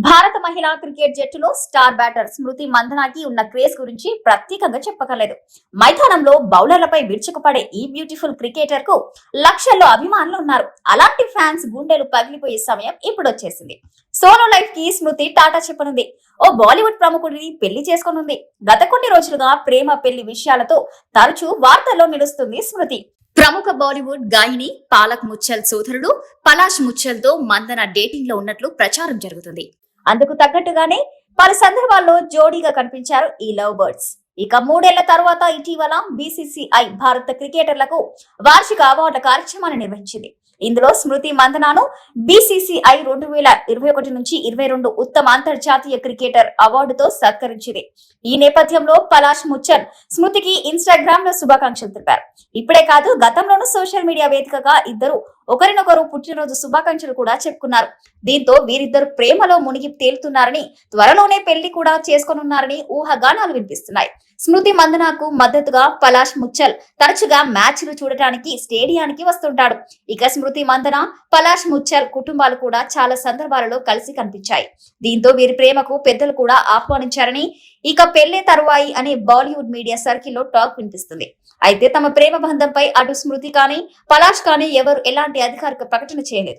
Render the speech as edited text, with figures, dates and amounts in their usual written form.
భారత మహిళా క్రికెట్ జట్టులో స్టార్ బ్యాటర్ స్మృతి మందనాకి ఉన్న క్రేజ్ గురించి ప్రత్యేకంగా చెప్పగలదు. మైదానంలో బౌలర్లపై విరుచుకుపడే ఈ బ్యూటిఫుల్ క్రికెటర్ కు లక్షల్లో అభిమానులు ఉన్నారు. అలాంటి ఫ్యాన్స్ గుండెలు పగిలిపోయే సమయం ఇప్పుడు వచ్చేసింది. సోలో లైఫ్ కి స్మృతి టాటా చెప్పనుంది. ఓ బాలీవుడ్ ప్రముఖుడిని పెళ్లి చేసుకోనుంది. గత కొన్ని రోజులుగా ప్రేమ పెళ్లి విషయాలతో తరచూ వార్తల్లో నిలుస్తుంది స్మృతి. ప్రముఖ బాలీవుడ్ గాయని పాలక్ ముచ్చల్ సోదరుడు పలాష్ ముచ్చల్ తో మందన డేటింగ్ లో ఉన్నట్లు ప్రచారం జరుగుతుంది. అందుకు తగ్గట్టుగానే పలు సందర్భాల్లో జోడీగా కనిపించారు ఈ లవ్ బర్డ్స్. ఇక 3 ఏళ్ల తర్వాత ఇటీవల బీసీసీఐ భారత క్రికెటర్లకు వార్షిక అవార్డుల కార్యక్రమాన్ని నిర్వహించింది. ఇందులో స్మృతి మందనాను బీసీసీఐ 2021 నుంచి 22 ఉత్తమ అంతర్జాతీయ క్రికెటర్ అవార్డుతో సత్కరించింది. ఈ నేపథ్యంలో పలాష్ ముచ్చల్ స్మృతికి ఇన్స్టాగ్రామ్ లో శుభాకాంక్షలు తెలిపారు. ఇప్పుడే కాదు, గతంలోనూ సోషల్ మీడియా వేదికగా ఇద్దరు ఒకరినొకరు పుట్టినరోజు శుభాకాంక్షలు కూడా చెప్పుకున్నారు. దీంతో వీరిద్దరు ప్రేమలో మునిగి తేలుతున్నారని, త్వరలోనే పెళ్లి కూడా చేసుకోనున్నారని ఊహాగానాలు వినిపిస్తున్నాయి. స్మృతి మందనాకు మద్దతుగా పలాష్ ముచ్చల్ తరచుగా మ్యాచ్లు చూడటానికి స్టేడియానికి వస్తుంటాడు. ఇక స్మృతి మందన, పలాష్ ముచ్చల్ కుటుంబాలు కూడా చాలా సందర్భాలలో కలిసి కనిపించాయి. దీంతో వీరి ప్రేమకు పెద్దలు కూడా ఆహ్వానించారని, ఇక పెళ్లే తరువాయి అనే బాలీవుడ్ మీడియా సర్కిల్లో టాక్ వినిపిస్తుంది. అయితే తమ ప్రేమ బంధంపై అటు స్మృతి కానీ పలాష్ కానీ ఎవరు ఎలాంటి అధికారిక ప్రకటన చేయలేదు.